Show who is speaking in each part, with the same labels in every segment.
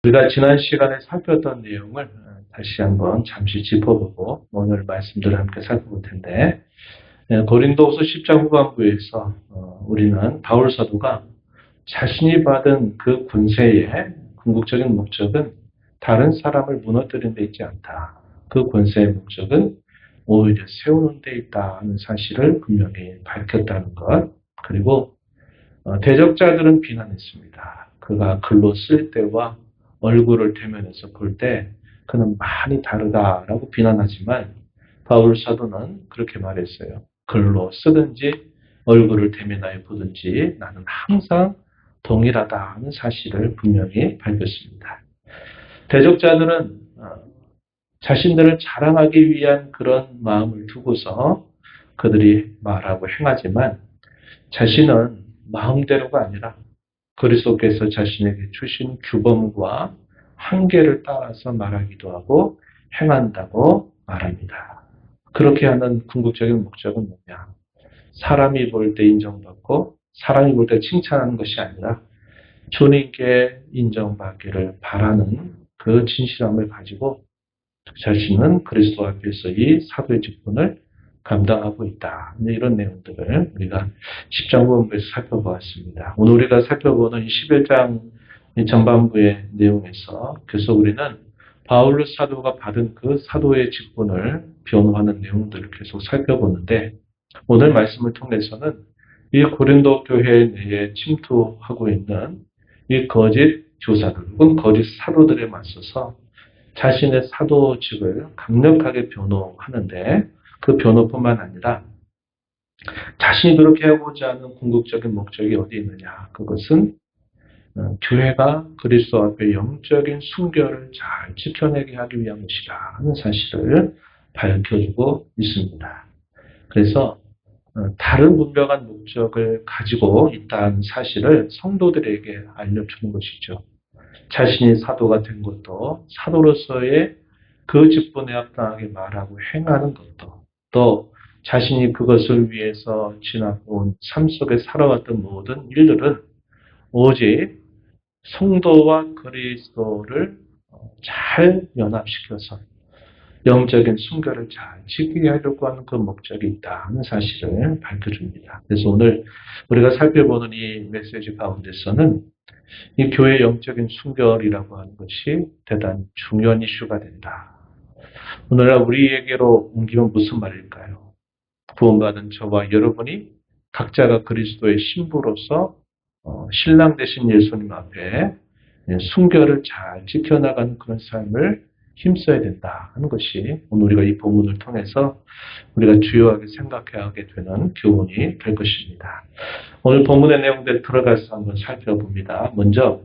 Speaker 1: 우리가 지난 시간에 살폈던 내용을 다시 한번 잠시 짚어보고 오늘 말씀들을 함께 살펴볼 텐데, 고린도후서 10장 후반부에서 우리는 바울 사도가 자신이 받은 그 권세의 궁극적인 목적은 다른 사람을 무너뜨리는 데 있지 않다. 그 권세의 목적은 오히려 세우는 데 있다 하는 사실을 분명히 밝혔다는 것. 그리고 대적자들은 비난했습니다. 그가 글로 쓸 때와 얼굴을 대면해서 볼 때 그는 많이 다르다라고 비난하지만 바울 사도는 그렇게 말했어요. 글로 쓰든지 얼굴을 대면하여 보든지 나는 항상 동일하다는 사실을 분명히 밝혔습니다. 대적자들은 자신들을 자랑하기 위한 그런 마음을 두고서 그들이 말하고 행하지만 자신은 마음대로가 아니라 그리스도께서 자신에게 주신 규범과 한계를 따라서 말하기도 하고 행한다고 말합니다. 그렇게 하는 궁극적인 목적은 뭐냐? 사람이 볼 때 인정받고 사람이 볼 때 칭찬하는 것이 아니라 주님께 인정받기를 바라는 그 진실함을 가지고 자신은 그리스도 앞에서 이 사도의 직분을 감당하고 있다. 이런 내용들을 우리가 10장 후반부에서 살펴보았습니다. 오늘 우리가 살펴보는 이 11장 전반부의 내용에서 계속 우리는 바울 사도가 받은 그 사도의 직분을 변호하는 내용들을 계속 살펴보는데, 오늘 말씀을 통해서는 이 고린도 교회 내에 침투하고 있는 이 거짓 교사들 혹은 거짓 사도들에 맞서서 자신의 사도직을 강력하게 변호하는데, 그 변호뿐만 아니라 자신이 그렇게 하고자 하는 궁극적인 목적이 어디 있느냐? 그것은 교회가 그리스도 앞에 영적인 순결을 잘 지켜내게 하기 위한 것이다 하는 사실을 밝혀주고 있습니다. 그래서 다른 분명한 목적을 가지고 있다는 사실을 성도들에게 알려주는 것이죠. 자신이 사도가 된 것도 사도로서의 그 직분에 합당하게 말하고 행하는 것도, 또 자신이 그것을 위해서 지나온 삶 속에 살아왔던 모든 일들은 오직 성도와 그리스도를 잘 연합시켜서 영적인 순결을 잘 지키게 하려고 하는 그 목적이 있다는 사실을 밝혀줍니다. 그래서 오늘 우리가 살펴보는 이 메시지 가운데서는 이 교회의 영적인 순결이라고 하는 것이 대단히 중요한 이슈가 된다. 오늘날 우리에게로 옮기면 무슨 말일까요? 구원받은 저와 여러분이 각자가 그리스도의 신부로서 신랑 되신 예수님 앞에 순결을 잘 지켜나가는 그런 삶을 힘써야 된다 하는 것이 오늘 우리가 이 본문을 통해서 우리가 주요하게 생각해야 하게 되는 교훈이 될 것입니다. 오늘 본문의 내용들 들어가서 한번 살펴봅니다. 먼저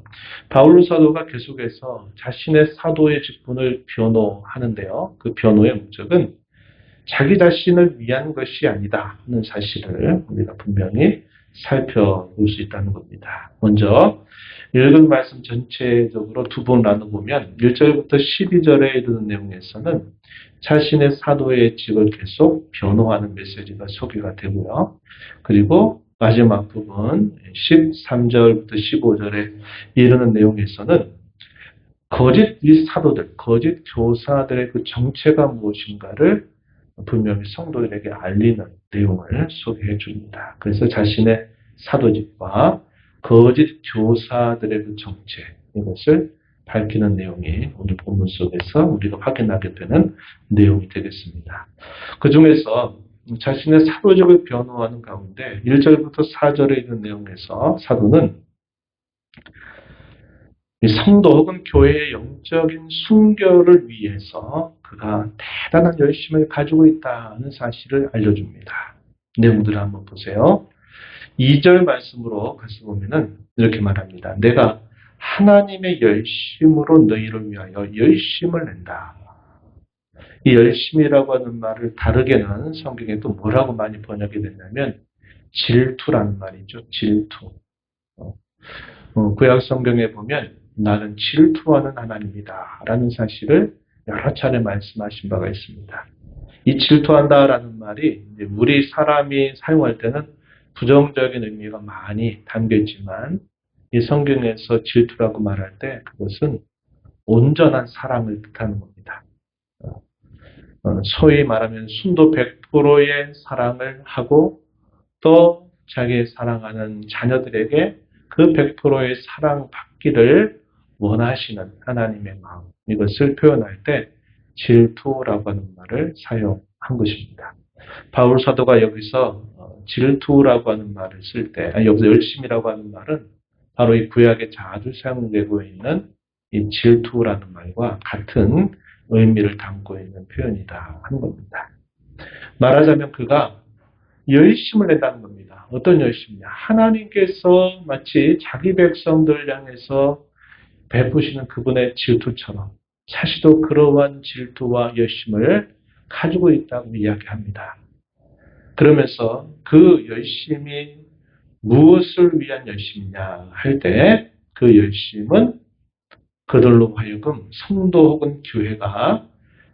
Speaker 1: 바울 사도가 계속해서 자신의 사도의 직분을 변호하는데요. 그 변호의 목적은 자기 자신을 위한 것이 아니다 하는 사실을 우리가 분명히 살펴볼 수 있다는 겁니다. 먼저 읽은 말씀 전체적으로 두 번 나눠보면 1절부터 12절에 이르는 내용에서는 자신의 사도의 직을 계속 변호하는 메시지가 소개가 되고요. 그리고 마지막 부분 13절부터 15절에 이르는 내용에서는 거짓 사도들, 거짓 교사들의 그 정체가 무엇인가를 분명히 성도들에게 알리는 내용을 소개해 줍니다. 그래서 자신의 사도직과 거짓 교사들의 그 정체, 이것을 밝히는 내용이 오늘 본문 속에서 우리가 확인하게 되는 내용이 되겠습니다. 그 중에서 자신의 사도직을 변호하는 가운데 1절부터 4절에 있는 내용에서 사도는 이 성도 혹은 교회의 영적인 순결을 위해서 그가 대단한 열심을 가지고 있다는 사실을 알려줍니다. 내용들을 한번 보세요. 2절 말씀으로 가서 보면은 이렇게 말합니다. 내가 하나님의 열심으로 너희를 위하여 열심을 낸다. 이 열심이라고 하는 말을 다르게는 성경에 또 뭐라고 많이 번역이 됐냐면 질투라는 말이죠. 질투. 구약 성경에 보면 나는 질투하는 하나님이다 라는 사실을 여러 차례 말씀하신 바가 있습니다. 이 질투한다라는 말이 우리 사람이 사용할 때는 부정적인 의미가 많이 담겨 있지만 이 성경에서 질투라고 말할 때 그것은 온전한 사랑을 뜻하는 겁니다. 소위 말하면 순도 100%의 사랑을 하고 또 자기 사랑하는 자녀들에게 그 100%의 사랑 받기를 원하시는 하나님의 마음, 이것을 표현할 때 질투라고 하는 말을 사용한 것입니다. 바울 사도가 여기서 질투라고 하는 말을 쓸 때, 여기서 열심이라고 하는 말은 바로 이 구약에 자주 사용되고 있는 이 질투라는 말과 같은 의미를 담고 있는 표현이다 하는 겁니다. 말하자면 그가 열심을 낸다는 겁니다. 어떤 열심이냐? 하나님께서 마치 자기 백성들 향해서 베푸시는 그분의 질투처럼 사실도 그러한 질투와 열심을 가지고 있다고 이야기합니다. 그러면서 그 열심이 무엇을 위한 열심이냐 할 때 그 열심은 그들로 하여금 성도 혹은 교회가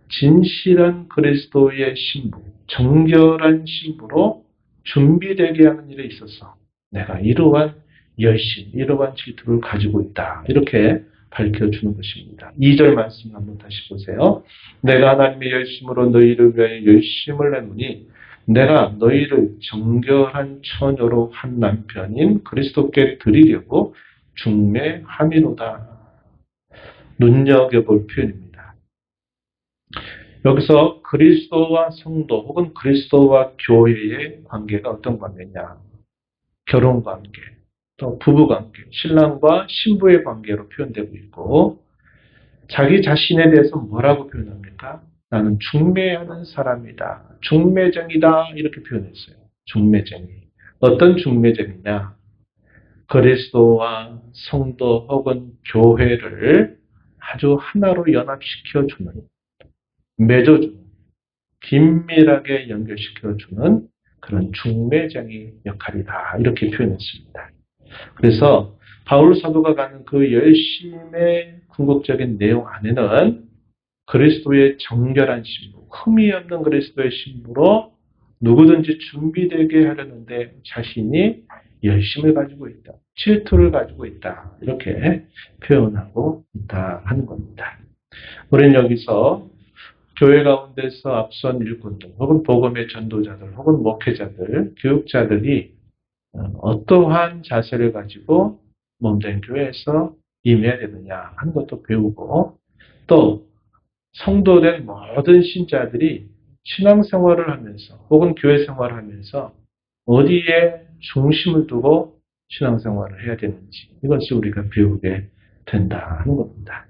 Speaker 1: 진실한 그리스도의 신부, 정결한 신부로 준비되게 하는 일에 있어서 내가 이러한 열심, 이러한 질투를 가지고 있다. 이렇게 밝혀주는 것입니다. 2절 말씀 한번 다시 보세요. 내가 하나님의 열심으로 너희를 위하여 열심을 내노니 내가 너희를 정결한 처녀로 한 남편인 그리스도께 드리려고 중매함이로다. 눈여겨볼 표현입니다. 여기서 그리스도와 성도 혹은 그리스도와 교회의 관계가 어떤 관계냐? 결혼 관계, 또 부부 관계, 신랑과 신부의 관계로 표현되고 있고 자기 자신에 대해서 뭐라고 표현합니까? 나는 중매하는 사람이다. 중매쟁이다. 이렇게 표현했어요. 중매쟁이. 어떤 중매쟁이냐? 그리스도와 성도 혹은 교회를 아주 하나로 연합시켜주는, 맺어주는, 긴밀하게 연결시켜주는 그런 중매쟁이 역할이다. 이렇게 표현했습니다. 그래서 바울 사도가 가는 그 열심의 궁극적인 내용 안에는 그리스도의 정결한 신부, 흠이 없는 그리스도의 신부로 누구든지 준비되게 하려는데 자신이 열심을 가지고 있다. 질투를 가지고 있다. 이렇게 표현하고 있다 하는 겁니다. 우리는 여기서 교회 가운데서 앞선 일꾼들, 혹은 복음의 전도자들, 혹은 목회자들, 교육자들이 어떠한 자세를 가지고 몸된 교회에서 임해야 되느냐 하는 것도 배우고 또 성도된 모든 신자들이 신앙생활을 하면서 혹은 교회 생활을 하면서 어디에 중심을 두고 신앙생활을 해야 되는지 이것을 우리가 배우게 된다 하는 겁니다.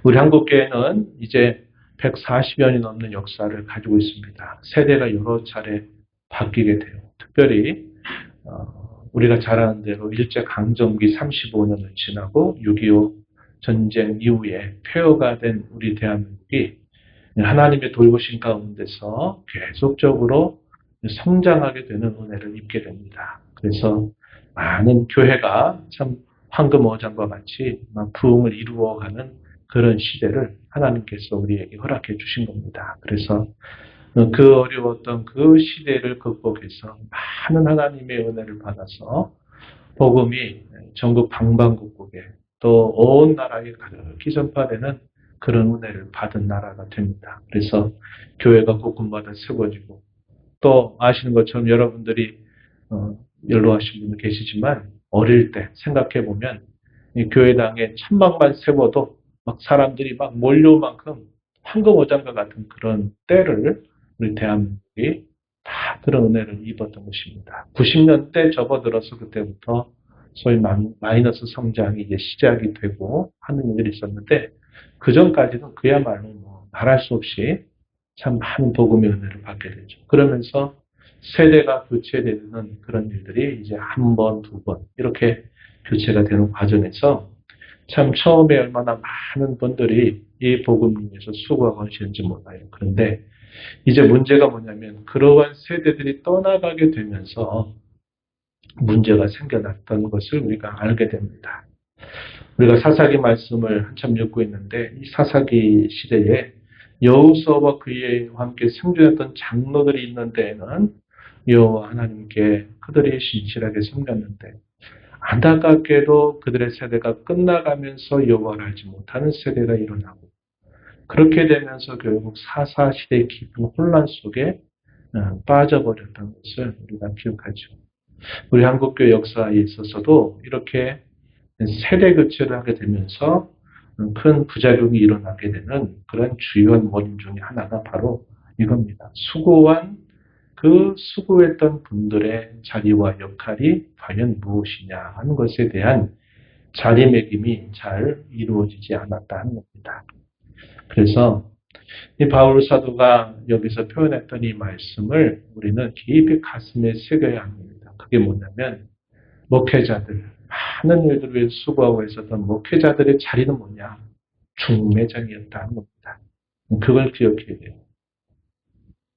Speaker 1: 우리 한국교회는 이제 140년이 넘는 역사를 가지고 있습니다. 세대가 여러 차례 바뀌게 돼요. 특별히 우리가 잘 아는 대로 일제강점기 35년을 지나고 6.25 전쟁 이후에 폐허가 된 우리 대한민국이 하나님의 돌보신 가운데서 계속적으로 성장하게 되는 은혜를 입게 됩니다. 그래서 많은 교회가 참 황금어장과 같이 부흥을 이루어가는 그런 시대를 하나님께서 우리에게 허락해 주신 겁니다. 그래서 그 어려웠던 그 시대를 극복해서 많은 하나님의 은혜를 받아서 복음이 전국 방방곡곡에 또 온 나라에 가득히 전파되는 그런 은혜를 받은 나라가 됩니다. 그래서 교회가 곳곳마다 세워지고 또 아시는 것처럼 여러분들이 연로하신 분들 계시지만 어릴 때 생각해 보면 이 교회당에 천막만 세워도 막 사람들이 막 몰려올 만큼 황금오장과 같은 그런 때를 우리 대한민국이 다 그런 은혜를 입었던 것입니다. 90년대 접어들어서 그때부터 소위 마이너스 성장이 이제 시작이 되고 하는 일이 있었는데 그 전까지는 그야말로 말할 수 없이 참 많은 복음의 은혜를 받게 되죠. 그러면서 세대가 교체되는 그런 일들이 이제 한 번, 두 번 이렇게 교체가 되는 과정에서 참 처음에 얼마나 많은 분들이 이 복음 위해서 수고하고 하시는지 몰라요. 그런데 이제 문제가 뭐냐면 그러한 세대들이 떠나가게 되면서 문제가 생겨났던 것을 우리가 알게 됩니다. 우리가 사사기 말씀을 한참 읽고 있는데 이 사사기 시대에 여호수아와 그의 함께 생존했던 장로들이 있는 데에는 여호와 하나님께 그들이 신실하게 섬겼는데 안타깝게도 그들의 세대가 끝나가면서 여호와를 알지 못하는 세대가 일어나고 그렇게 되면서 결국 사사시대의 깊은 혼란 속에 빠져버렸던 것을 우리가 기억하죠. 우리 한국교회 역사에 있어서도 이렇게 세대 교체를 하게 되면서 큰 부작용이 일어나게 되는 그런 주요한 원인 중에 하나가 바로 이겁니다. 수고했던 분들의 자리와 역할이 과연 무엇이냐 하는 것에 대한 자리매김이 잘 이루어지지 않았다 하는 겁니다. 그래서 이 바울 사도가 여기서 표현했던 이 말씀을 우리는 깊이 가슴에 새겨야 합니다. 그게 뭐냐면 목회자들, 많은 일들을 위해서 수고하고 있었던 목회자들의 자리는 뭐냐? 중매장이었다는 겁니다. 그걸 기억해야 돼요.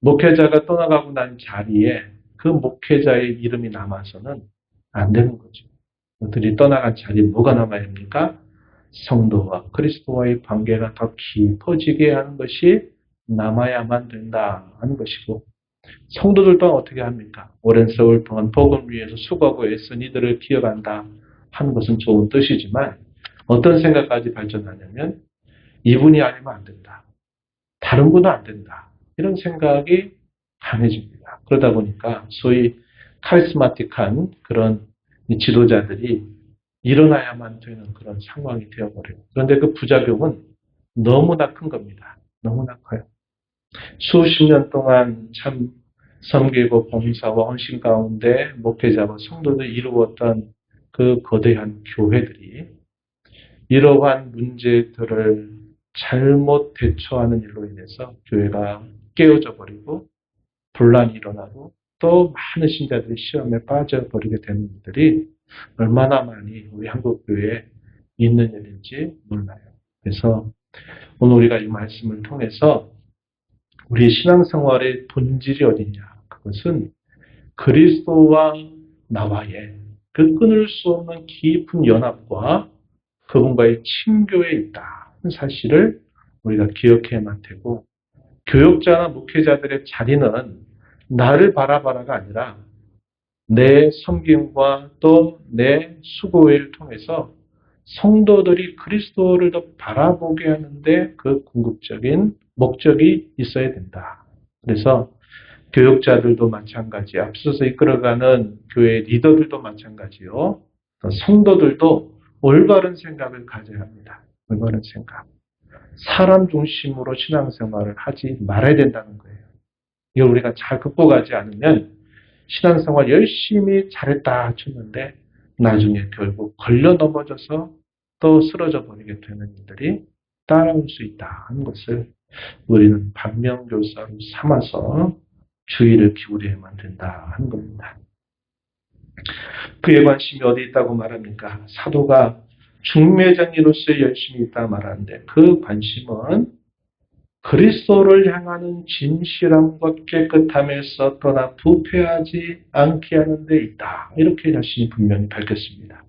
Speaker 1: 목회자가 떠나가고 난 자리에 그 목회자의 이름이 남아서는 안 되는 거죠. 그들이 떠나간 자리에 뭐가 남아야 합니까? 성도와 그리스도와의 관계가 더 깊어지게 하는 것이 남아야만 된다 하는 것이고, 성도들 또한 어떻게 합니까? 오랜 세월 동안 복음을 위해서 수고하고 애쓴 이들을 기억한다 하는 것은 좋은 뜻이지만 어떤 생각까지 발전하냐면 이분이 아니면 안 된다. 다른 분은 안 된다. 이런 생각이 강해집니다. 그러다 보니까 소위 카리스마틱한 그런 지도자들이 일어나야만 되는 그런 상황이 되어버려요. 그런데 그 부작용은 너무나 큰 겁니다. 너무나 커요. 수십 년 동안 참 섬기고 봉사와 헌신 가운데 목회자와 성도들이 이루었던 그 거대한 교회들이 이러한 문제들을 잘못 대처하는 일로 인해서 교회가 깨어져 버리고 분란이 일어나고 또 많은 신자들이 시험에 빠져버리게 되는 일들이 얼마나 많이 우리 한국 교회에 있는 일인지 몰라요. 그래서 오늘 우리가 이 말씀을 통해서 우리 신앙생활의 본질이 어디냐? 그것은 그리스도와 나와의 그 끊을 수 없는 깊은 연합과 그분과의 친교에 있다는 사실을 우리가 기억해야만 되고, 교역자나 목회자들의 자리는 나를 바라봐라가 아니라 내 섬김과 또 내 수고를 통해서 성도들이 그리스도를 더 바라보게 하는데 그 궁극적인 목적이 있어야 된다. 그래서 교역자들도 마찬가지, 앞서서 이끌어가는 교회 리더들도 마찬가지요. 성도들도 올바른 생각을 가져야 합니다. 올바른 생각. 사람 중심으로 신앙생활을 하지 말아야 된다는 거예요. 이걸 우리가 잘 극복하지 않으면 신앙생활 열심히 잘했다 쳤는데 나중에 결국 걸려 넘어져서 또 쓰러져 버리게 되는 일들이 따라올 수 있다 하는 것을 우리는 반면교사로 삼아서 주의를 기울여야만 된다 하는 겁니다. 그의 관심이 어디 있다고 말합니까? 사도가 중매장이로서 열심히 있다 말하는데 그 관심은 그리스도를 향하는 진실함과 깨끗함에서 떠나 부패하지 않게 하는 데 있다. 이렇게 자신이 분명히 밝혔습니다.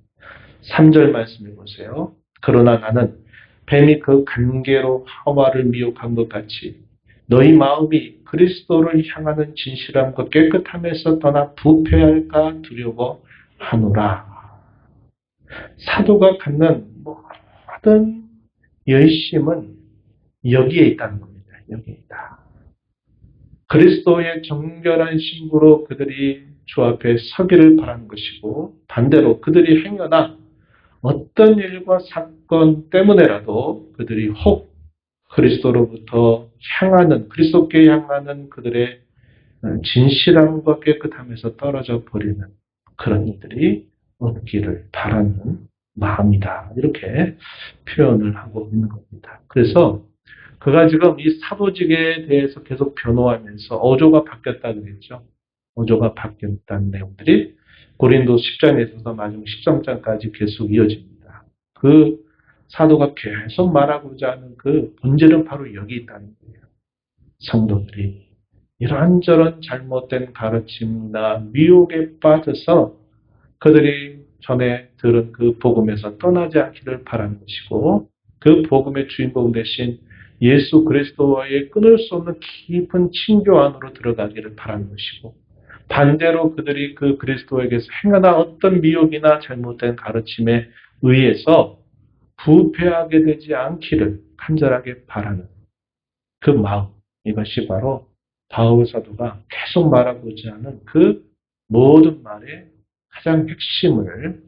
Speaker 1: 3절 말씀해 보세요. 그러나 나는 뱀이 그 관계로 하와를 미혹한 것 같이 너희 마음이 그리스도를 향하는 진실함과 깨끗함에서 떠나 부패할까 두려워하노라. 사도가 갖는 모든 열심은 여기에 있다는 겁니다. 여기에 있다. 그리스도의 정결한 신부로 그들이 주 앞에 서기를 바라는 것이고, 반대로 그들이 행여나 어떤 일과 사건 때문에라도 그들이 혹 그리스도로부터 향하는, 그리스도께 향하는 그들의 진실함과 깨끗함에서 떨어져 버리는 그런 일들이 없기를 바라는 마음이다. 이렇게 표현을 하고 있는 겁니다. 그래서 그가 지금 이 사도직에 대해서 계속 변호하면서 어조가 바뀌었다 그랬죠. 어조가 바뀌었다는 내용들이 고린도 10장에 있어서 마지막 13장까지 계속 이어집니다. 그 사도가 계속 말하고자 하는 그 본질은 바로 여기 있다는 거예요. 성도들이 이런저런 잘못된 가르침이나 미혹에 빠져서 그들이 전에 들은 그 복음에서 떠나지 않기를 바라는 것이고, 그 복음의 주인공 대신 예수 그리스도와의 끊을 수 없는 깊은 친교 안으로 들어가기를 바라는 것이고, 반대로 그들이 그 그리스도에게서 행하나 어떤 미혹이나 잘못된 가르침에 의해서 부패하게 되지 않기를 간절하게 바라는 그 마음, 이것이 바로 바울 사도가 계속 말하고자 하는 그 모든 말의 가장 핵심을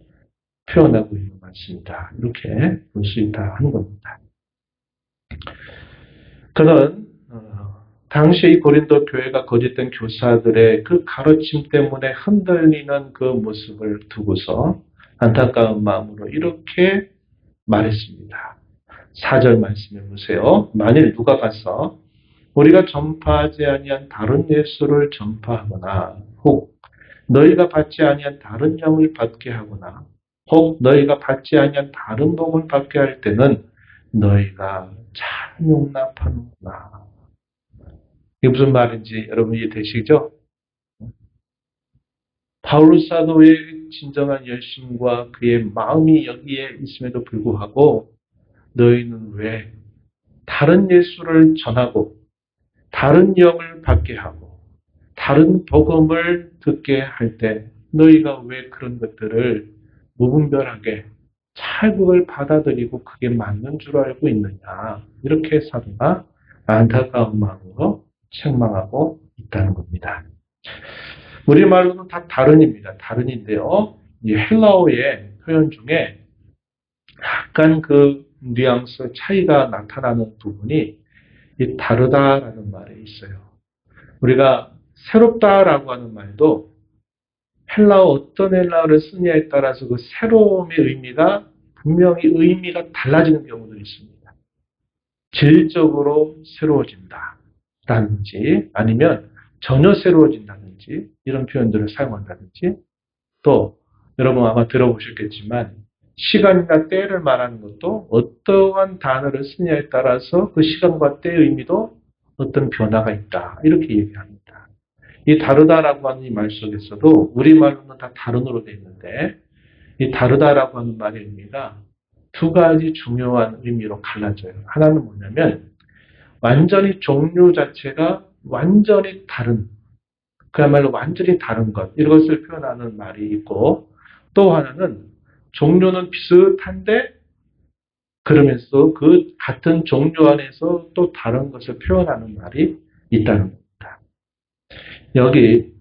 Speaker 1: 표현하고 있는 말씀이다. 이렇게 볼 수 있다 하는 겁니다. 그는 당시 이 고린도 교회가 거짓된 교사들의 그 가르침 때문에 흔들리는 그 모습을 두고서 안타까운 마음으로 이렇게 말했습니다. 4절 말씀해 보세요. 만일 누가 가서 우리가 전파하지 아니한 다른 예수를 전파하거나 혹 너희가 받지 아니한 다른 영을 받게 하거나 혹 너희가 받지 아니한 다른 복을 받게 할 때는 너희가 참 용납하는구나. 이게 무슨 말인지 여러분 이해되시죠? 바울 사도의 진정한 열심과 그의 마음이 여기에 있음에도 불구하고 너희는 왜 다른 예수를 전하고 다른 영을 받게 하고 다른 복음을 듣게 할 때 너희가 왜 그런 것들을 무분별하게 잘 그걸 받아들이고 그게 맞는 줄 알고 있느냐. 이렇게 사도가 안타까운 마음으로 책망하고 있다는 겁니다. 우리말로는 다 다른입니다. 다른인데요. 이 헬라어의 표현 중에 약간 그 뉘앙스 차이가 나타나는 부분이 이 다르다라는 말에 있어요. 우리가 새롭다라고 하는 말도 헬라어 어떤 헬라어를 쓰냐에 따라서 그 새로움의 의미가 분명히 의미가 달라지는 경우도 있습니다. 질적으로 새로워진다라든지 아니면 전혀 새로워진다든지 이런 표현들을 사용한다든지 또 여러분 아마 들어보셨겠지만 시간이나 때를 말하는 것도 어떠한 단어를 쓰냐에 따라서 그 시간과 때의 의미도 어떤 변화가 있다. 이렇게 얘기합니다. 이 다르다라고 하는 이 말 속에서도 우리말로는 다 다른으로 되어 있는데 이 다르다라고 하는 말의 의미가 두 가지 중요한 의미로 갈라져요. 하나는 뭐냐면 완전히 종류 자체가 완전히 다른 그야말로 완전히 다른 것 이것을 표현하는 말이 있고 또 하나는 종류는 비슷한데 그러면서 그 같은 종류 안에서 또 다른 것을 표현하는 말이 있다는 겁니다. 여기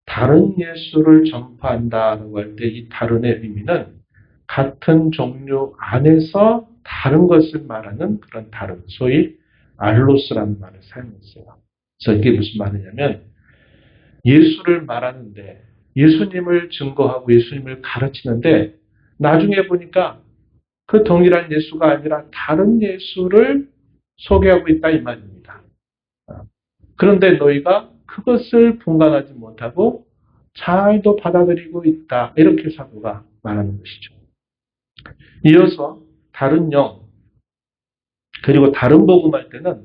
Speaker 1: 다른 예수를 전파한다라고 할 때 이 다른의 의미는 같은 종류 안에서 다른 것을 말하는 그런 다른, 소위 알로스라는 말을 사용했어요. 그래서 이게 무슨 말이냐면 예수를 말하는데 예수님을 증거하고 예수님을 가르치는데 나중에 보니까 그 동일한 예수가 아니라 다른 예수를 소개하고 있다 이 말입니다. 그런데 너희가 그것을 분간하지 못하고 잘도 받아들이고 있다. 이렇게 사도가 말하는 것이죠. 이어서 다른 영 그리고 다른 복음할 때는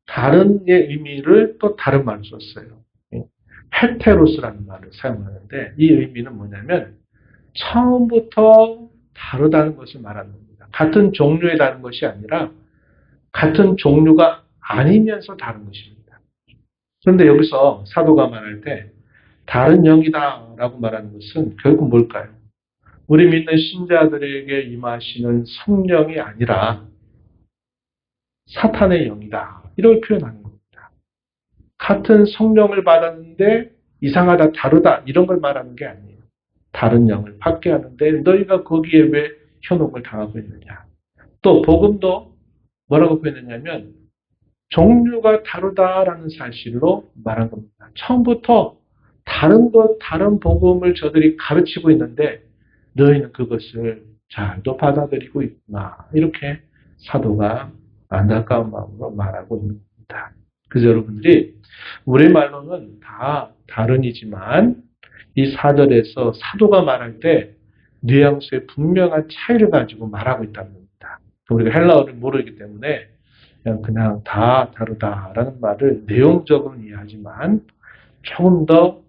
Speaker 1: 다른의 의미를 또 다른 말을 썼어요. 헤테로스라는 말을 사용하는데 이 의미는 뭐냐면 처음부터 다르다는 것을 말하는 겁니다. 같은 종류의 다른 것이 아니라 같은 종류가 아니면서 다른 것입니다. 그런데 여기서 사도가 말할 때 다른 영이다라고 말하는 것은 결국 뭘까요? 우리 믿는 신자들에게 임하시는 성령이 아니라 사탄의 영이다. 이걸 표현하는 겁니다. 같은 성령을 받았는데 이상하다, 다르다 이런 걸 말하는 게 아니에요. 다른 영을 받게 하는데 너희가 거기에 왜 현혹을 당하고 있느냐. 또 복음도 뭐라고 표현했냐면 종류가 다르다라는 사실로 말한 겁니다. 처음부터 다른 것, 다른 복음을 저들이 가르치고 있는데 너희는 그것을 잘도 받아들이고 있구나. 이렇게 사도가 안타까운 마음으로 말하고 있는 겁니다. 그래서 여러분들이 우리말로는 다 다른이지만 이 4절에서 사도가 말할 때 뉘앙스의 분명한 차이를 가지고 말하고 있다는 겁니다. 우리가 헬라어를 모르기 때문에 그냥 다 다르다라는 말을 내용적으로는 이해하지만 조금 더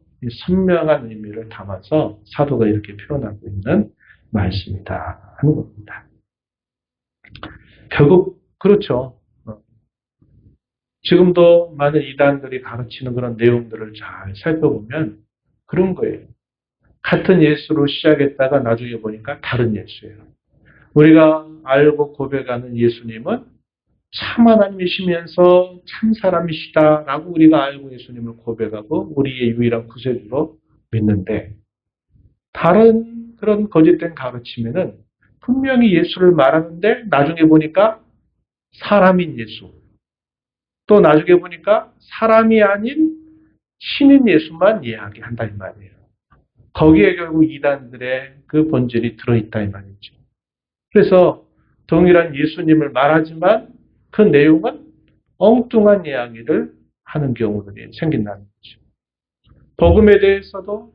Speaker 1: 선명한 의미를 담아서 사도가 이렇게 표현하고 있는 말씀이다 하는 겁니다. 결국 그렇죠. 지금도 많은 이단들이 가르치는 그런 내용들을 잘 살펴보면 그런 거예요. 같은 예수로 시작했다가 나중에 보니까 다른 예수예요. 우리가 알고 고백하는 예수님은 참 하나님이시면서 참 사람이시다라고 우리가 알고 예수님을 고백하고 우리의 유일한 구세주로 믿는데, 다른 그런 거짓된 가르침에는 분명히 예수를 말하는데 나중에 보니까 사람인 예수, 또 나중에 보니까 사람이 아닌 신인 예수만 이야기한다 이 말이에요. 거기에 결국 이단들의 그 본질이 들어있다 이 말이죠. 그래서 동일한 예수님을 말하지만 그 내용은 엉뚱한 이야기를 하는 경우들이 생긴다는 거죠. 복음에 대해서도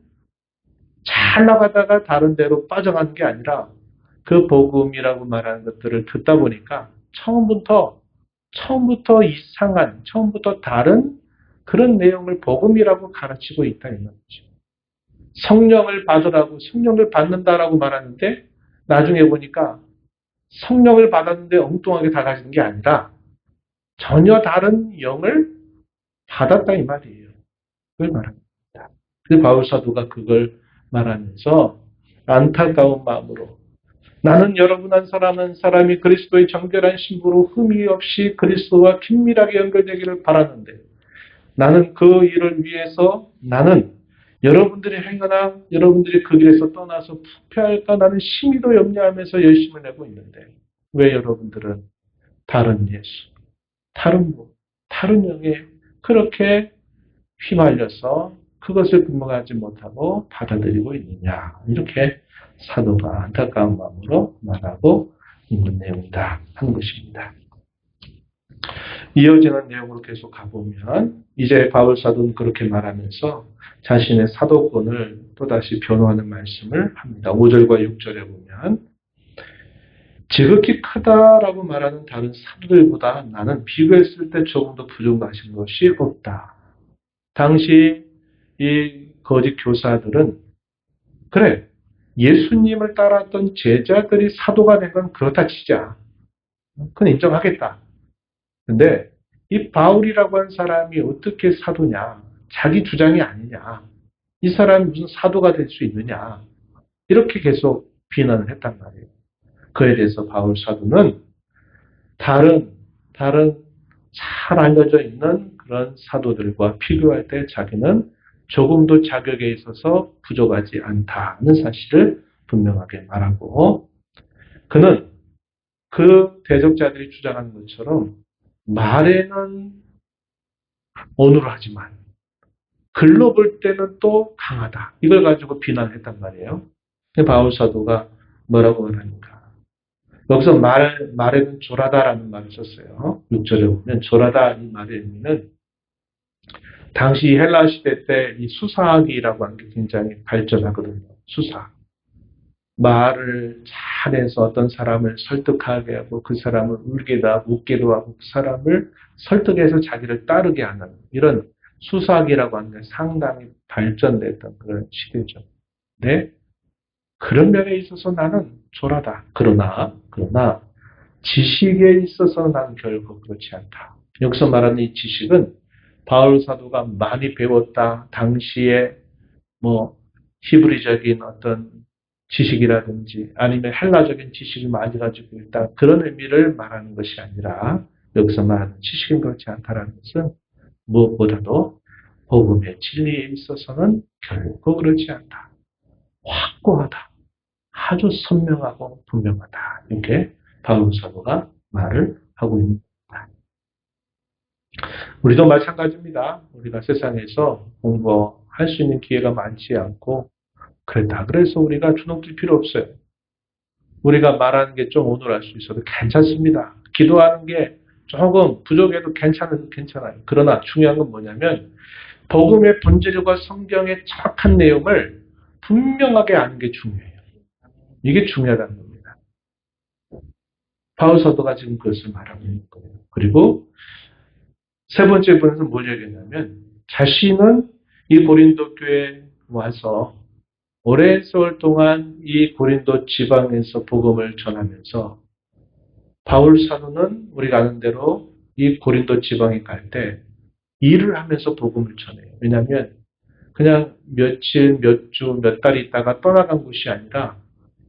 Speaker 1: 잘 나가다가 다른 데로 빠져가는 게 아니라 그 복음이라고 말하는 것들을 듣다 보니까 처음부터 이상한, 처음부터 다른 그런 내용을 복음이라고 가르치고 있다 이 말이죠. 성령을 받으라고 성령을 받는다라고 말하는데 나중에 보니까 성령을 받았는데 엉뚱하게 다 가지는 게 아니라 전혀 다른 영을 받았다 이 말이에요. 그걸 말합니다. 그래서 바울 사도가 그걸 말하면서 안타까운 마음으로 나는 여러분 한 사람 한 사람이 그리스도의 정결한 신부로 흠이 없이 그리스도와 긴밀하게 연결되기를 바라는데 나는 그 일을 위해서 나는 여러분들이 행하나 여러분들이 그 길에서 떠나서 부패할까 나는 심히도 염려하면서 열심을 내고 있는데 왜 여러분들은 다른 예수, 다른 영에 그렇게 휘말려서 그것을 분명하지 못하고 받아들이고 있느냐, 이렇게 사도가 안타까운 마음으로 말하고 있는 내용이다 하는 것입니다. 이어지는 내용으로 계속 가보면 이제 바울 사도는 그렇게 말하면서 자신의 사도권을 또다시 변호하는 말씀을 합니다. 5절과 6절에 보면 지극히 크다라고 말하는 다른 사도들보다 나는 비교했을 때 조금도 부족하신 것이 없다. 당시 이 거짓 교사들은 그래, 예수님을 따랐던 제자들이 사도가 된 건 그렇다 치자. 그건 인정하겠다. 근데 이 바울이라고 한 사람이 어떻게 사도냐? 자기 주장이 아니냐? 이 사람이 무슨 사도가 될 수 있느냐? 이렇게 계속 비난을 했단 말이에요. 그에 대해서 바울 사도는 다른 잘 알려져 있는 그런 사도들과 비교할 때 자기는 조금도 자격에 있어서 부족하지 않다는 사실을 분명하게 말하고, 그는 그 대적자들이 주장하는 것처럼 말에는 어눌하지만 글로 볼 때는 또 강하다. 이걸 가지고 비난했단 말이에요. 바울 사도가 뭐라고 말하는가? 여기서 말에는 졸하다라는 말을 썼어요. 6절에 보면 졸하다 이 말의 의미는 당시 헬라 시대 때 이 수사학이라고 하는 게 굉장히 발전하거든요. 수사. 말을 잘해서 어떤 사람을 설득하게 하고 그 사람을 울게도 하고 웃게도 하고 그 사람을 설득해서 자기를 따르게 하는 이런 수사학이라고 하는 게 상당히 발전됐던 그런 시대죠. 네? 그런 면에 있어서 나는 졸하다. 그러나 지식에 있어서 나는 결코 그렇지 않다. 여기서 말하는 이 지식은 바울 사도가 많이 배웠다. 당시에 히브리적인 어떤 지식이라든지 아니면 헬라적인 지식을 많이 가지고 있다. 그런 의미를 말하는 것이 아니라 여기서 말하는 지식은 그렇지 않다라는 것은 무엇보다도 복음의 진리에 있어서는 결코 그렇지 않다. 확고하다. 아주 선명하고 분명하다. 이렇게 바울 사도가 말을 하고 있는 겁니다. 우리도 마찬가지입니다. 우리가 세상에서 공부할 수 있는 기회가 많지 않고 그랬다. 그래서 우리가 주눅들 필요 없어요. 우리가 말하는 게 좀 어눌할 수 있어도 괜찮습니다. 기도하는 게 조금 부족해도 괜찮아요. 그러나 중요한 건 뭐냐면 복음의 본질과 성경의 정확한 내용을 분명하게 아는 게 중요해요. 이게 중요하다는 겁니다. 바울 사도가 지금 그것을 말하고 있는 거예요. 그리고 세 번째 부분에서 뭘 얘기했냐면 자신은 이 고린도 교회에 와서 오랜 세월 동안 이 고린도 지방에서 복음을 전하면서 바울 사도는 우리가 아는 대로 이 고린도 지방에 갈 때 일을 하면서 복음을 전해요. 왜냐하면 그냥 며칠, 몇 주, 몇 달 있다가 떠나간 곳이 아니라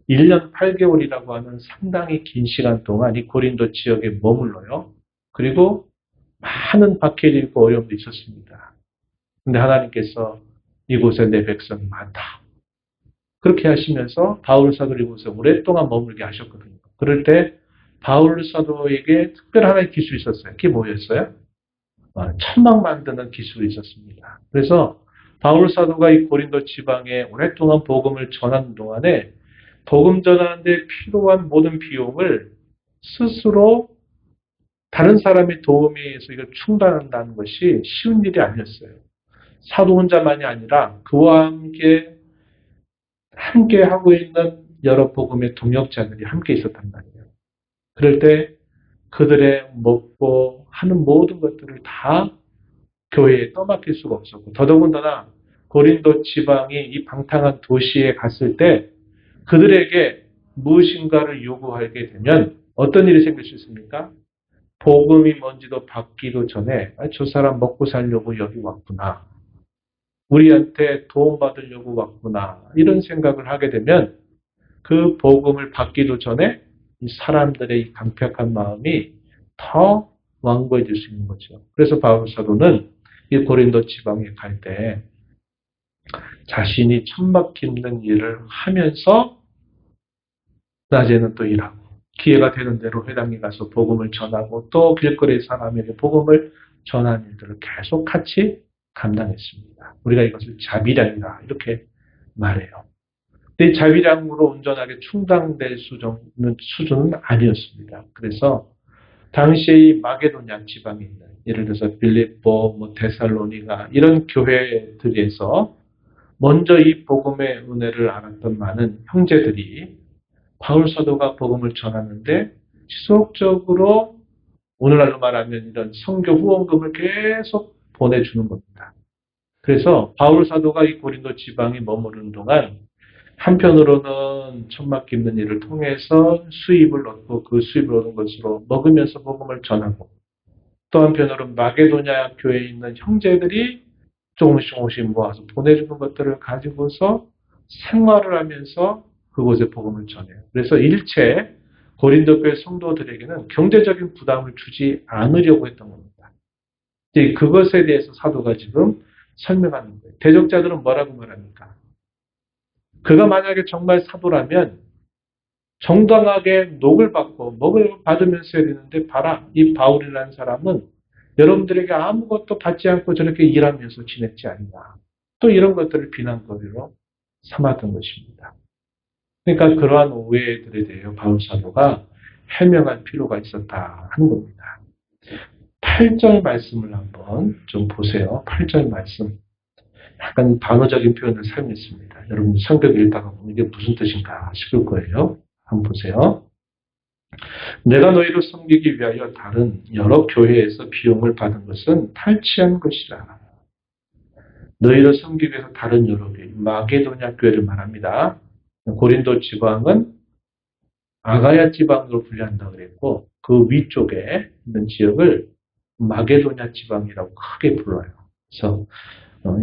Speaker 1: 1년 8개월이라고 하는 상당히 긴 시간 동안 이 고린도 지역에 머물러요. 그리고 많은 박해를 입고 어려움도 있었습니다. 근데 하나님께서 이곳에 내 백성이 많다. 그렇게 하시면서 바울 사도를 이곳에 오랫동안 머물게 하셨거든요. 그럴 때 바울 사도에게 특별한 하나의 기술이 있었어요. 그게 뭐였어요? 천막 만드는 기술이 있었습니다. 그래서 바울 사도가 이 고린도 지방에 오랫동안 복음을 전하는 동안에 복음 전하는데 필요한 모든 비용을 스스로 다른 사람의 도움에 의해서 이걸 충당한다는 것이 쉬운 일이 아니었어요. 사도 혼자만이 아니라 그와 함께 하고 있는 여러 복음의 동역자들이 함께 있었단 말이에요. 그럴 때 그들의 먹고 하는 모든 것들을 다 교회에 떠맡길 수가 없었고, 더더군다나 고린도 지방이 이 방탕한 도시에 갔을 때 그들에게 무엇인가를 요구하게 되면 어떤 일이 생길 수 있습니까? 복음이 뭔지도 받기도 전에 저 사람 먹고 살려고 여기 왔구나. 우리한테 도움받으려고 왔구나. 이런 생각을 하게 되면 그 복음을 받기도 전에 이 사람들의 이 강팍한 마음이 더 완고해질 수 있는 거죠. 그래서 바울 사도는 이 고린도 지방에 갈 때 자신이 천막 깁는 일을 하면서 낮에는 또 일하고 기회가 되는 대로 회당에 가서 복음을 전하고 또 길거리 사람에게 복음을 전하는 일들을 계속 같이 감당했습니다. 우리가 이것을 자비량이다 이렇게 말해요. 근데 자비량으로 온전하게 충당될 수준은 아니었습니다. 그래서 당시의 마게도냐 지방에 있는 예를 들어서 빌립보, 데살로니가 이런 교회들에서 먼저 이 복음의 은혜를 알았던 많은 형제들이 바울 사도가 복음을 전하는데 지속적으로 오늘날로 말하면 이런 선교 후원금을 계속 보내주는 겁니다. 그래서 바울 사도가 이 고린도 지방에 머무르는 동안 한편으로는 천막 깁는 일을 통해서 수입을 얻고 그 수입을 얻은 것으로 먹으면서 복음을 전하고 또 한편으로 마게도냐 교회에 있는 형제들이 조금씩 모아서 보내주는 것들을 가지고서 생활을 하면서 그곳에 복음을 전해요. 그래서 일체 고린도 교회 성도들에게는 경제적인 부담을 주지 않으려고 했던 겁니다. 이제 그것에 대해서 사도가 지금 설명하는 거예요. 대적자들은 뭐라고 말합니까? 그가 만약에 정말 사도라면 정당하게 녹을 받고 먹을 받으면서 해야 되는데 봐라. 이 바울이라는 사람은 여러분들에게 아무것도 받지 않고 저렇게 일하면서 지냈지 않나. 또 이런 것들을 비난거리로 삼았던 것입니다. 그러니까 그러한 오해들에 대해 바울 사도가 해명할 필요가 있었다 하는 겁니다. 8절 말씀을 한번 좀 보세요. 8절 말씀. 약간 단어적인 표현을 사용했습니다. 여러분 성경 읽다가 보면 이게 무슨 뜻인가 싶을 거예요. 한번 보세요. 내가 너희를 섬기기 위하여 다른 여러 교회에서 비용을 받은 것은 탈취한 것이라. 너희를 섬기기 위해서 다른 여러 교회, 마게도냐 교회를 말합니다. 고린도 지방은 아가야 지방으로 분류한다고 그랬고 그 위쪽에 있는 지역을 마게도냐 지방이라고 크게 불러요. 그래서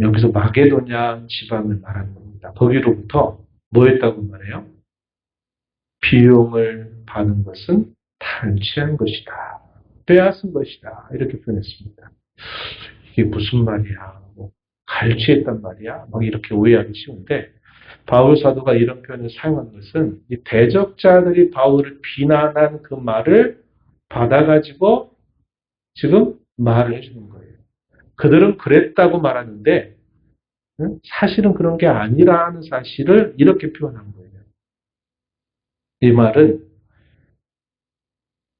Speaker 1: 여기서 마게도냐 지방을 말하는 겁니다. 거기로부터 뭐 했다고 말해요? 비용을 받은 것은 탈취한 것이다. 빼앗은 것이다. 이렇게 표현했습니다. 이게 무슨 말이야? 갈취했단 말이야? 막 이렇게 오해하기 쉬운데 바울 사도가 이런 표현을 사용한 것은 이 대적자들이 바울을 비난한 그 말을 받아가지고 지금 말을 해주는 거예요. 그들은 그랬다고 말하는데 사실은 그런 게 아니라는 사실을 이렇게 표현한 거예요. 이 말은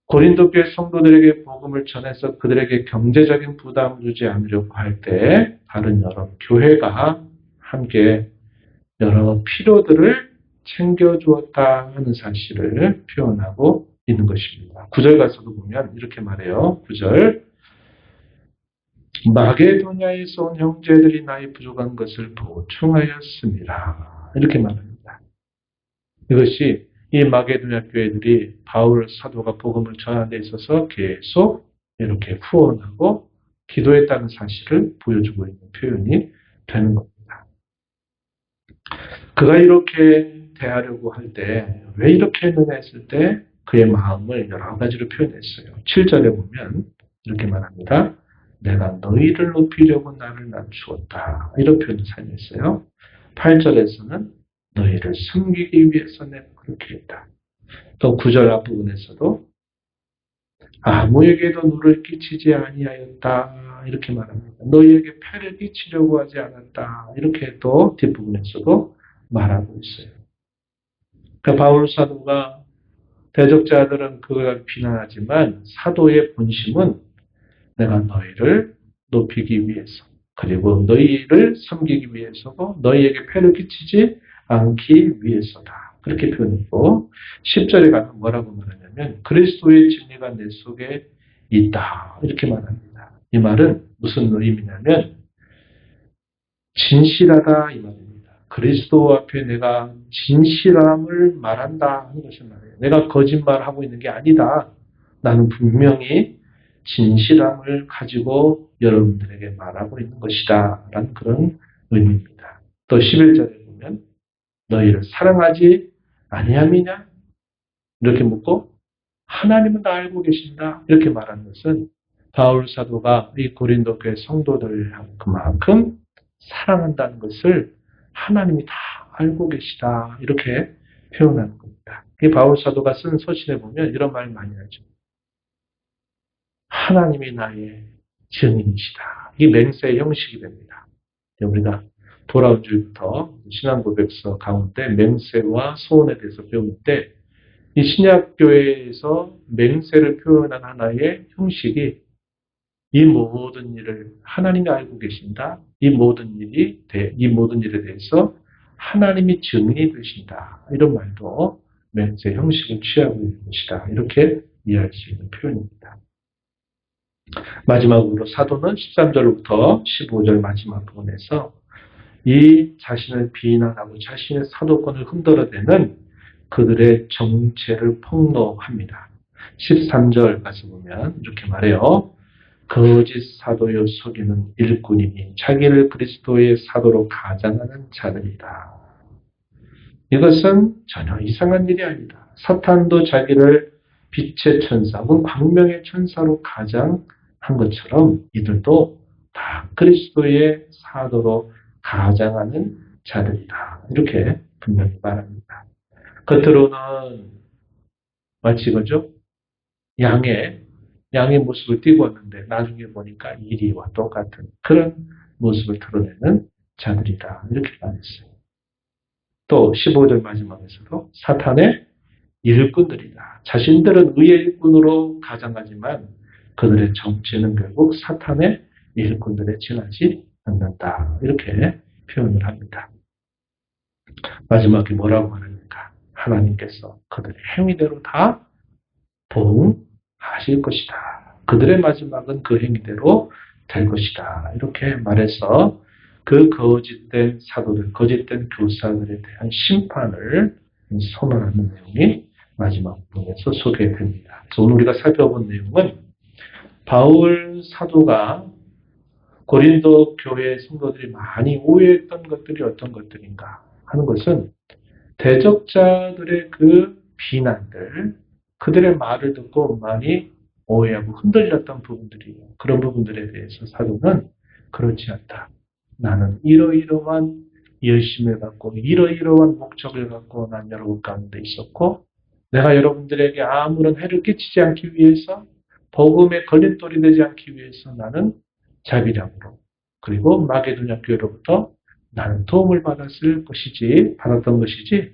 Speaker 1: 고린도 교회 성도들에게 복음을 전해서 그들에게 경제적인 부담을 주지 않으려고 할 때 다른 여러 교회가 함께 여러 필요들을 챙겨주었다 하는 사실을 표현하고 있는 것입니다. 9절 가서도 보면 이렇게 말해요. 9절 마게도냐에서 온 형제들이 나의 부족한 것을 보충하였습니다. 이렇게 말합니다. 이것이 이 마게도냐 교회들이 바울 사도가 복음을 전하는 데 있어서 계속 이렇게 후원하고 기도했다는 사실을 보여주고 있는 표현이 되는 겁니다. 그가 이렇게 대하려고 할 때 왜 이렇게 했느냐 했을 때 그의 마음을 여러 가지로 표현했어요. 7절에 보면 이렇게 말합니다. 내가 너희를 높이려고 나를 낮추었다. 이런 표현을 사용했어요. 8절에서는 너희를 섬기기 위해서 내가 그렇게 했다. 또 9절 앞부분에서도 아무에게도 누를 끼치지 아니하였다. 이렇게 말합니다. 너희에게 폐를 끼치려고 하지 않았다. 이렇게 또 뒷부분에서도 말하고 있어요. 그러니까 바울 사도가 대적자들은 그걸 비난하지만 사도의 본심은 내가 너희를 높이기 위해서 그리고 너희를 섬기기 위해서고 너희에게 폐를 끼치지 않기 위해서다. 그렇게 표현했고 10절에 가면 뭐라고 말하냐면 그리스도의 진리가 내 속에 있다. 이렇게 말합니다. 이 말은 무슨 의미냐면 진실하다 이 말입니다. 그리스도 앞에 내가 진실함을 말한다 하는 것이 말이에요. 내가 거짓말하고 있는 게 아니다. 나는 분명히 진실함을 가지고 여러분들에게 말하고 있는 것이다. 라는 그런 의미입니다. 또 11절에 보면 너희를 사랑하지 아니함이냐? 이렇게 묻고 하나님은 다 알고 계신다. 이렇게 말하는 것은 바울 사도가 이 고린도 교회 성도들 그만큼 사랑한다는 것을 하나님이 다 알고 계시다. 이렇게 표현하는 겁니다. 이 바울 사도가 쓴 서신에 보면 이런 말 많이 하죠. 하나님이 나의 증인이시다. 이게 맹세의 형식이 됩니다. 우리가 돌아온 주부터 신앙 고백서 가운데 맹세와 소원에 대해서 배울 때 이 신약교회에서 맹세를 표현한 하나의 형식이 이 모든 일을 하나님이 알고 계신다. 이 모든 일에 대해서 하나님이 증인이 되신다. 이런 말도 맹세 형식을 취하고 있는 것이다. 이렇게 이해할 수 있는 표현입니다. 마지막으로 사도는 13절부터 15절 마지막 부분에서 이 자신을 비난하고 자신의 사도권을 흔들어대는 그들의 정체를 폭로합니다. 13절 가서 보면 이렇게 말해요. 거짓 사도요 속이는 일꾼이니 자기를 그리스도의 사도로 가장하는 자들이다. 이것은 전혀 이상한 일이 아니다. 사탄도 자기를 빛의 천사 혹은 광명의 천사로 가장한 것처럼 이들도 다 그리스도의 사도로 가장하는 자들이다. 이렇게 분명히 말합니다. 겉으로는 마치 그죠? 양의 모습을 띠고 왔는데 나중에 보니까 이리와 똑같은 그런 모습을 드러내는 자들이다. 이렇게 말했어요. 또 15절 마지막에서도 사탄의 일꾼들이다. 자신들은 의의 일꾼으로 가장하지만 그들의 정체는 결국 사탄의 일꾼들에 지나지 않는다. 이렇게 표현을 합니다. 마지막에 뭐라고 하는가? 하나님께서 그들의 행위대로 다 보응하실 것이다. 그들의 마지막은 그 행위대로 될 것이다. 이렇게 말해서 그 거짓된 사도들, 거짓된 교사들에 대한 심판을 선언하는 내용이 마지막 부분에서 소개됩니다. 그래서 오늘 우리가 살펴본 내용은 바울 사도가 고린도 교회 성도들이 많이 오해했던 것들이 어떤 것들인가 하는 것은 대적자들의 그 비난들, 그들의 말을 듣고 많이 오해하고 흔들렸던 부분들이에요. 그런 부분들에 대해서 사도는 그렇지 않다. 나는 이러이러한 열심을 갖고 이러이러한 목적을 갖고 난 여러분 가운데 있었고 내가 여러분들에게 아무런 해를 끼치지 않기 위해서 복음에 걸림돌이 되지 않기 위해서 나는 자비량으로 그리고 마게도냐 교회로부터 나는 도움을 받았던 것이지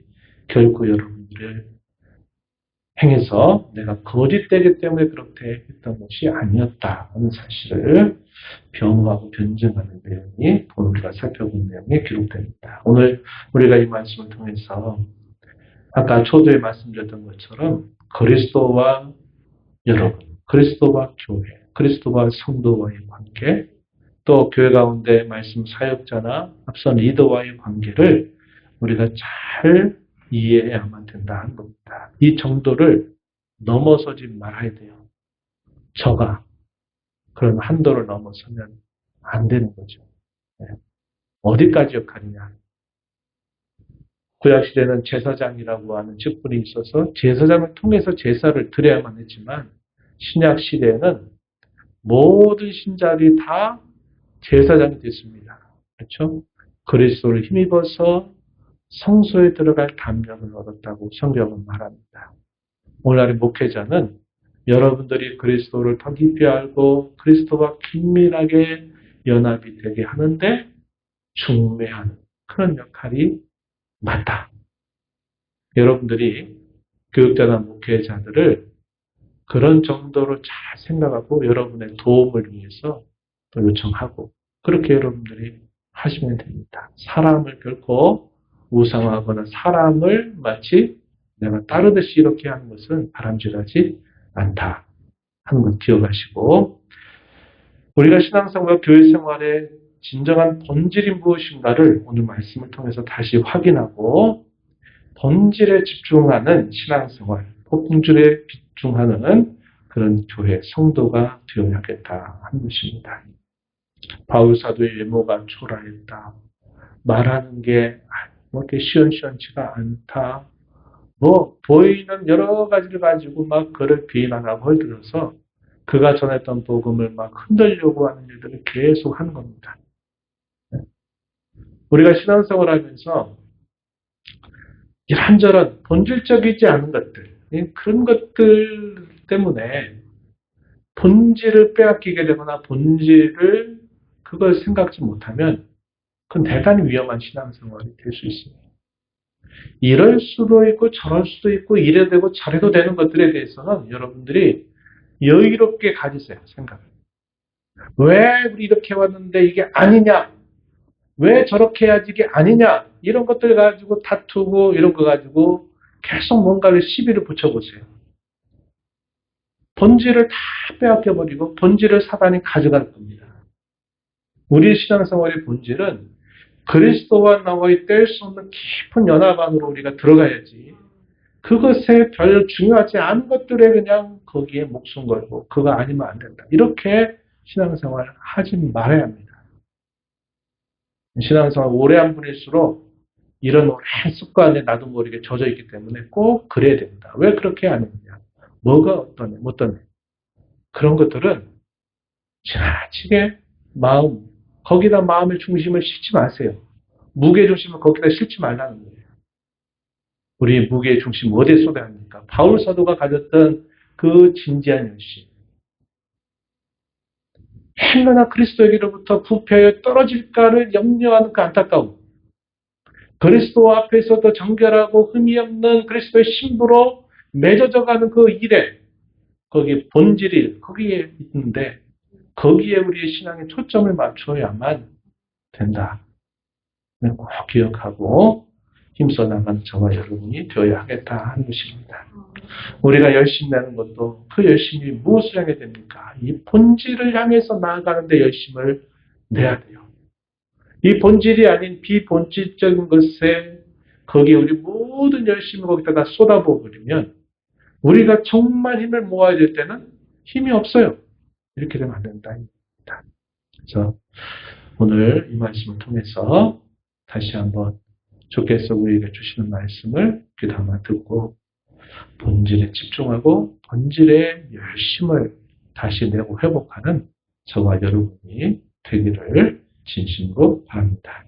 Speaker 1: 결코 여러분들을 행해서 내가 거짓되기 때문에 그렇게 했던 것이 아니었다 하는 사실을 변호하고 변증하는 내용이 오늘 우리가 살펴본 내용에 기록됩니다. 오늘 우리가 이 말씀을 통해서 아까 초두에 말씀드렸던 것처럼 그리스도와 여러분, 그리스도와 교회, 그리스도와 성도와의 관계, 또 교회 가운데 말씀 사역자나 앞선 리더와의 관계를 우리가 잘 이해해야만 된다는 겁니다. 이 정도를 넘어서지 말아야 돼요. 저가 그런 한도를 넘어서면 안 되는 거죠. 어디까지 역할이냐? 구약시대는 제사장이라고 하는 직분이 있어서 제사장을 통해서 제사를 드려야만 했지만 신약시대에는 모든 신자들이 다 제사장이 됐습니다. 그렇죠? 그리스도를 힘입어서 성소에 들어갈 담력을 얻었다고 성경은 말합니다. 오늘날의 목회자는 여러분들이 그리스도를 더 깊이 알고 그리스도와 긴밀하게 연합이 되게 하는데 중매하는 그런 역할이 맞다. 여러분들이 교육자나 목회자들을 그런 정도로 잘 생각하고 여러분의 도움을 위해서 또 요청하고 그렇게 여러분들이 하시면 됩니다. 사람을 결코 우상화하거나 사람을 마치 내가 따르듯이 이렇게 하는 것은 바람직하지 않다 하는 것 기억하시고 우리가 신앙생활과 교회생활의 진정한 본질이 무엇인가를 오늘 말씀을 통해서 다시 확인하고 본질에 집중하는 신앙생활, 본질에 집중하는 그런 교회, 성도가 되어야겠다 하는 것입니다. 바울 사도의 외모가 초라했다. 말하는 게 이렇게 시원시원치가 않다. 보이는 여러 가지를 가지고 막 그를 비난하고 헐들어서 그가 전했던 복음을 막 흔들려고 하는 일들을 계속 하는 겁니다. 우리가 신앙생활 하면서 이런저런 본질적이지 않은 것들, 그런 것들 때문에 본질을 빼앗기게 되거나 본질을 그걸 생각지 못하면 그건 대단히 위험한 신앙생활이 될 수 있습니다. 이럴 수도 있고 저럴 수도 있고 이래도 되고 저래도 되는 것들에 대해서는 여러분들이 여유롭게 가지세요. 생각을. 왜 우리 이렇게 왔는데 이게 아니냐? 왜 저렇게 해야지 이게 아니냐? 이런 것들 가지고 다투고 이런 거 가지고 계속 뭔가를 시비를 붙여보세요. 본질을 다 빼앗겨버리고 본질을 사단이 가져갈 겁니다. 우리 신앙생활의 본질은 그리스도와 나와의 뗄 수 없는 깊은 연합 안으로 우리가 들어가야지. 그것에 별 중요하지 않은 것들에 그냥 거기에 목숨 걸고 그거 아니면 안 된다. 이렇게 신앙생활 하지 말아야 합니다. 신앙생활 오래 한 분일수록 이런 오랜 습관에 나도 모르게 젖어 있기 때문에 꼭 그래야 됩니다. 왜 그렇게 안 했느냐? 뭐가 어떠냐? 어떠냐? 그런 것들은 지나치게 거기다 마음의 중심을 싣지 마세요. 무게 중심을 거기다 싣지 말라는 거예요. 우리 무게의 중심 어디에 쏟아야 합니까? 바울 사도가 가졌던 그 진지한 열심. 행여나 그리스도에게로부터 부패하여 떨어질까를 염려하는 그 안타까움. 그리스도 앞에서도 정결하고 흠이 없는 그리스도의 신부로 맺어져가는 그 일에 거기에 본질이 거기에 있는데 거기에 우리의 신앙의 초점을 맞춰야만 된다. 꼭 기억하고 힘써 나가는 저와 여러분이 되어야 하겠다 하는 것입니다. 우리가 열심히 내는 것도 그 열심이 무엇을 향해 됩니까? 이 본질을 향해서 나아가는데 열심을 내야 돼요. 이 본질이 아닌 비본질적인 것에 거기에 우리 모든 열심을 거기다가 쏟아부어 버리면 우리가 정말 힘을 모아야 될 때는 힘이 없어요. 이렇게 되면 안 된다. 그래서 오늘 이 말씀을 통해서 다시 한번 주께서 우리에게 주시는 말씀을 귀담아 듣고 본질에 집중하고 본질의 열심을 다시 내고 회복하는 저와 여러분이 되기를 진심으로 바랍니다.